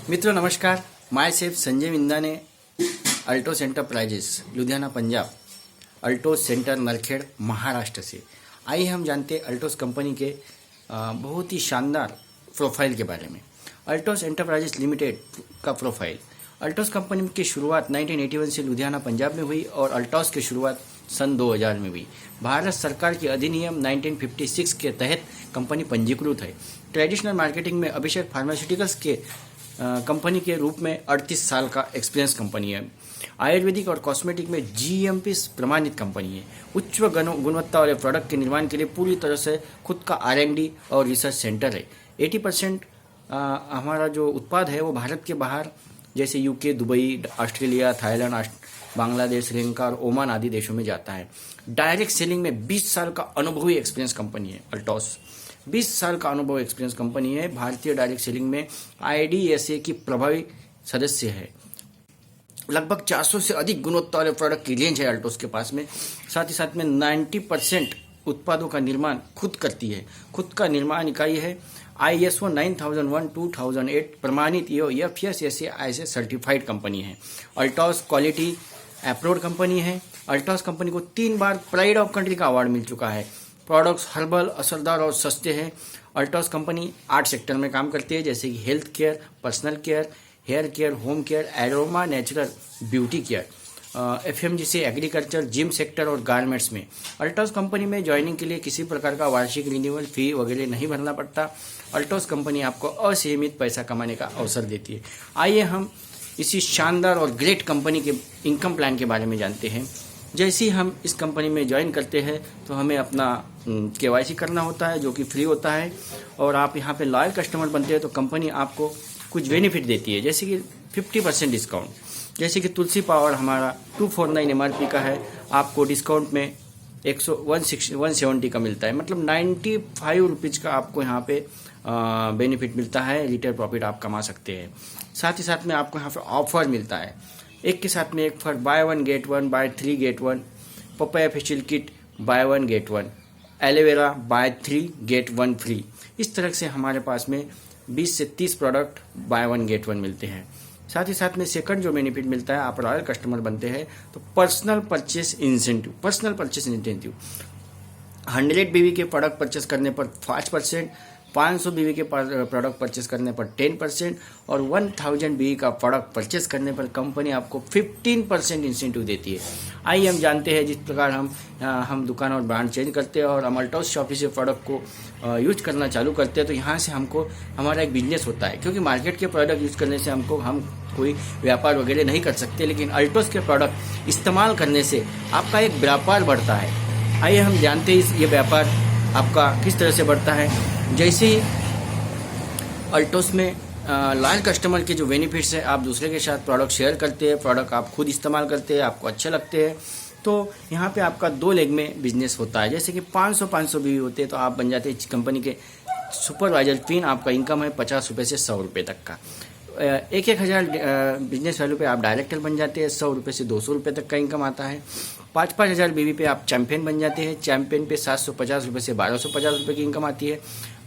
मित्रों नमस्कार। My safe Sanjay Minda ने Altos enterprises Ludhiana Punjab, Altos centre Nalkhed Maharashtra से। आइए हम जानते हैं अल्टोस कंपनी के बहुत ही शानदार प्रोफाइल के बारे में। अल्टोस एंटरप्राइजेस लिमिटेड का प्रोफाइल। अल्टोस कंपनी की शुरुआत 1981 से लुधियाना पंजाब में हुई और अल्टोस की शुरुआत सन 2000 में हुई। भारत सरकार के अधिनियम 1956 के तहत कंपनी पंजीकृत है। ट्रेडिशनल मार्केटिंग में अभिषेक फार्मास्यूटिकल्स के कंपनी के रूप में 38 साल का एक्सपीरियंस कंपनी है। आयुर्वेदिक और कॉस्मेटिक में जीएमपी प्रमाणित कंपनी है। उच्च गुणवत्ता वाले प्रोडक्ट के निर्माण के लिए पूरी तरह से खुद का R&D और रिसर्च सेंटर है। 80% हमारा जो उत्पाद है वो भारत के बाहर जैसे UK, Dubai, Australia, Thailand, Bangladesh, Sri Lanka और ओमान आदि देशों में जाता है। डायरेक्ट सेलिंग में 20 साल का अनुभवी एक्सपीरियंस कंपनी है। अल्टोस 20 साल का अनुभव एक्सपीरियंस कंपनी है। भारतीय डायरेक्ट सेलिंग में IDSA की प्रभावी सदस्य है। लगभग 400 से अधिक गुणवत्ता वाले प्रोडक्ट की रेंज है अल्टोस के पास में। साथ ही साथ में 90% उत्पादों का निर्माण खुद करती है। खुद का निर्माण इकाई है। ISO 9001:2008 प्रमाणित FSSAI से सर्टिफाइड कंपनी है। अल्टोस क्वालिटी अप्रूव्ड कंपनी है। अल्टोस कंपनी को 3 बार प्राइड ऑफ कंट्री का अवार्ड मिल चुका है। प्रोडक्ट्स हर्बल, असरदार और सस्ते हैं। अल्टोस कंपनी 8 सेक्टर में काम करती है जैसे कि health care, personal care, hair care, home care, aroma, natural, beauty care, FMGC, agriculture, gym sector और गारमेंट्स में। अल्टोस कंपनी में ज्वाइनिंग के लिए किसी प्रकार का वार्षिक रिन्यूअल फी वगैरह नहीं भरना पड़ता। अल्टोस कंपनी आपको असीमित पैसा कमाने का अवसर देती है। आइए हम इसी शानदार और ग्रेट कंपनी के इनकम प्लान के बारे में जानते हैं। जैसे ही हम इस कंपनी में ज्वाइन करते हैं तो हमें अपना KYC करना होता है जो कि फ्री होता है, और आप यहाँ पे लॉयल कस्टमर बनते हैं तो कंपनी आपको कुछ बेनिफिट देती है जैसे कि 50% डिस्काउंट। जैसे कि तुलसी पावर हमारा 249 MRP का है, आपको डिस्काउंट में 170 का मिलता है, मतलब 95 रुपीज़ का आपको यहाँ पे बेनिफिट मिलता है। रिटेल प्रॉफिट आप कमा सकते हैं। साथ ही साथ में आपको यहाँ पे ऑफर मिलता है, एक के साथ में एक फर, buy 1 get 1, buy 3 get 1, papaya facial kit buy 1 get 1, aloe vera buy 3 get 1 free. इस तरह से हमारे पास में 20 से 30 प्रोडक्ट बाय 1 गेट 1 मिलते हैं। साथ ही साथ में सेकंड जो बेनिफिट मिलता है, आप रॉयल कस्टमर बनते हैं तो पर्सनल परचेस इंसेंटिव 100 BV के प्रोडक्ट परचेस करने पर 5%, 500 BV के प्रोडक्ट परचेस करने पर 10% और 1000 BV का प्रोडक्ट परचेस करने पर कंपनी आपको 15% इंसेंटिव देती है। आइए हम जानते हैं जिस प्रकार हम दुकान और ब्रांड चेंज करते हैं और हम अल्टोस शॉपी से प्रोडक्ट को यूज करना चालू करते हैं तो यहाँ से हमको हमारा एक बिजनेस होता है, क्योंकि मार्केट के प्रोडक्ट यूज करने से हम कोई व्यापार वगैरह नहीं कर सकते, लेकिन अल्टोस के प्रोडक्ट इस्तेमाल करने से आपका एक व्यापार बढ़ता है। आइए हम जानते हैं ये व्यापार आपका किस तरह से बढ़ता है। जैसे ही अल्टोस में लॉयल कस्टमर के जो बेनिफिट्स है, आप दूसरे के साथ प्रोडक्ट शेयर करते हैं, प्रोडक्ट आप खुद इस्तेमाल करते हैं, आपको अच्छे लगते हैं, तो यहाँ पे आपका 2 लेग में बिजनेस होता है। जैसे कि 500 BV होते हैं तो आप बन जाते हैं कंपनी के सुपरवाइजर पिन। आपका इनकम है 50 रुपये से 100 रुपये तक का। 1,000 बिजनेस वैल्यू पे आप डायरेक्टर बन जाते हैं। 100 रुपये से 200 रुपये तक का इनकम आता है। 5,000 BV पे आप चैंपियन बन जाते हैं। चैंपियन पे 750 रुपये से 1,250 रुपये की इनकम आती है।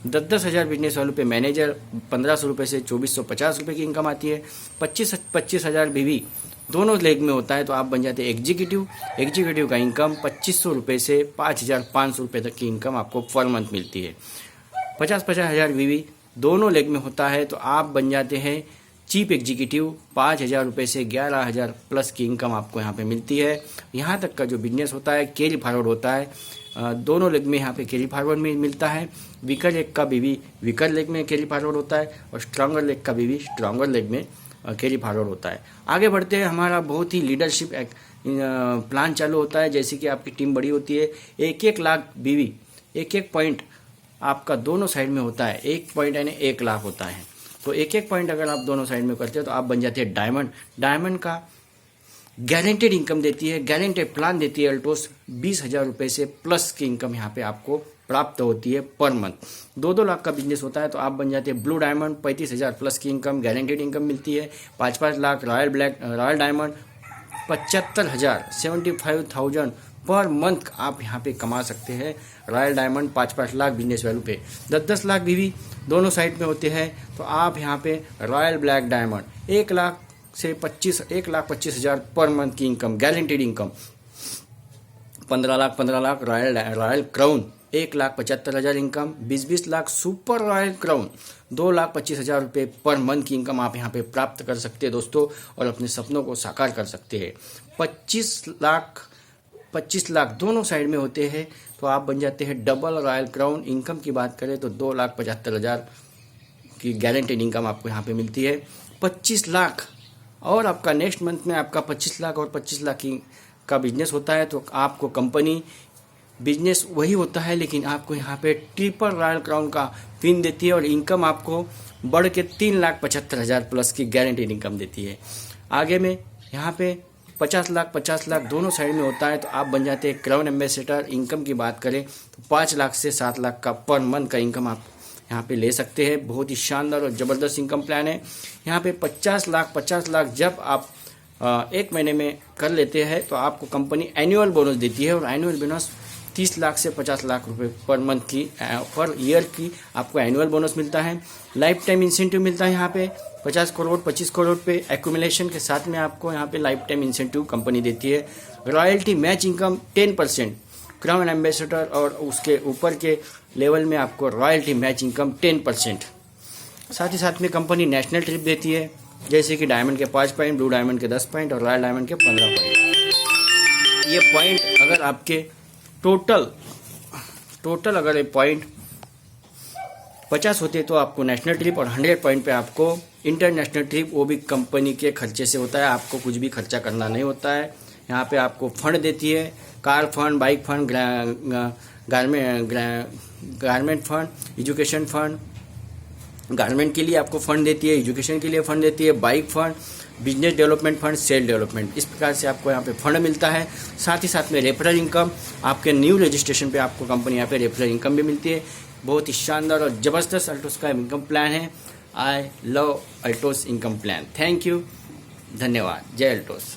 10,000 बिजनेस वालों पे मैनेजर 1,500 रुपये से 2,450 रुपये की इनकम आती है। 25,000 BV दोनों लेग में होता है तो आप बन जाते हैं एग्जीक्यूटिव का इनकम 2,500 रुपये से 5,500 रुपये तक की इनकम आपको पर मंथ मिलती है। 50,000 BV दोनों लेग में होता है तो आप बन जाते हैं चीफ एग्जीक्यूटिव। 5,000 रुपये से 11,000 प्लस की इनकम आपको यहाँ पे मिलती है। यहाँ तक का जो बिजनेस होता है कैरी फॉरवर्ड होता है। दोनों लेग में यहाँ पे कैरी फॉरवर्ड में मिलता है। वीकर लेग का BV वीकर लेग में कैरी फॉरवर्ड होता है और स्ट्रॉन्गर लेग का BV स्ट्रॉन्गर लेग में कैरी फॉरवर्ड होता है। आगे बढ़ते हैं, हमारा बहुत ही लीडरशिप प्लान चालू होता है। जैसे कि आपकी टीम बड़ी होती है, 1-1 लाख BV, 1-1 पॉइंट आपका दोनों साइड में होता है। 1 पॉइंट यानी 1 लाख होता है, तो 1-1 पॉइंट अगर आप दोनों साइड में करते हो तो आप बन जाते हैं डायमंड। डायमंड का गारंटेड इनकम देती है, गारंटेड प्लान देती है अल्टोस। 20,000 रुपये से प्लस की इनकम यहाँ पे आपको प्राप्त होती है पर मंथ। 2-2 लाख का बिजनेस होता है तो आप बन जाते हैं ब्लू डायमंड। 35,000 प्लस की इनकम गारंटेड इनकम मिलती है। 5-5 lakh royal diamond. 75,000 75,000 per month आप यहाँ पे कमा सकते हैं। Royal diamond 5-5 lakh business value पे, 10-10 लाख भी दोनों साइड में होते हैं। तो आप यहाँ पे रॉयल ब्लैक डायमंड 1 लाख से 1,25,000 पर मंथ की income, guaranteed income. 15 lakh royal crown, 1,75,000 income. 20 lakh super royal crown, 2,25,000 रुपये पर मंथ की इनकम आप यहाँ पे प्राप्त कर सकते हैं दोस्तों, और अपने सपनों को साकार कर सकते हैं। 25 लाख दोनों साइड में होते हैं तो आप बन जाते हैं डबल रॉयल क्राउन। इनकम की बात करें तो 2,75,000 की गारंटीड इनकम आपको यहाँ पे मिलती है। 25 लाख और आपका नेक्स्ट मंथ में आपका 25 लाख और 25 लाख का बिजनेस होता है तो आपको कंपनी बिजनेस वही होता है, लेकिन आपको यहाँ पे ट्रिपल रॉयल क्राउन का पिन देती है और इनकम आपको बढ़ के 3,75,000 प्लस की गारंटीड इनकम देती है। आगे में यहाँ पे 50 लाख दोनों साइड में होता है तो आप बन जाते हैं क्राउन एम्बेसडर। इनकम की बात करें तो 5 लाख से 7 लाख का पर मंथ का इनकम आप यहाँ पे ले सकते हैं। बहुत ही शानदार और ज़बरदस्त इनकम प्लान है। यहाँ पे 50 लाख जब आप 1 महीने में कर लेते हैं तो आपको कंपनी एनुअल बोनस देती है, और एनुअल बोनस 30 लाख से 50 लाख रुपए पर मंथ की, पर ईयर की आपको एनुअल बोनस मिलता है। लाइफ टाइम इंसेंटिव मिलता है यहाँ पे 50 करोड़ 25 करोड़ पे एक्यूमुलेशन के साथ में आपको यहाँ पे लाइफ टाइम इंसेंटिव कंपनी देती है। Royalty match income 10%, crown ambassador और उसके ऊपर के लेवल में आपको रॉयल्टी मैच इनकम 10%। साथ ही साथ में कंपनी नेशनल ट्रिप देती है, जैसे कि डायमंड के 5 पॉइंट, ब्लू डायमंड के 10 पॉइंट और रॉयल डायमंड के 15 पॉइंट। ये पॉइंट अगर आपके टोटल अगर ये पॉइंट 50 होते तो आपको नेशनल ट्रिप, और 100 पॉइंट पे आपको इंटरनेशनल ट्रिप, वो भी कंपनी के खर्चे से होता है। आपको कुछ भी खर्चा करना नहीं होता है। यहाँ पे आपको फंड देती है, car fund, bike fund, garment fund, education fund. Garment के लिए आपको फंड देती है, एजुकेशन के लिए फंड देती है, bike fund, business development fund, sale development. इस प्रकार से आपको यहाँ पे फंड मिलता है। साथ ही साथ में रेफरल इनकम, आपके न्यू रजिस्ट्रेशन पे आपको कंपनी यहाँ पे रेफरल इनकम भी मिलती है। बहुत ही शानदार और ज़बरदस्त अल्टोस का इनकम प्लान है। I love Altos income plan. Thank you, धन्यवाद। जय अल्टोस।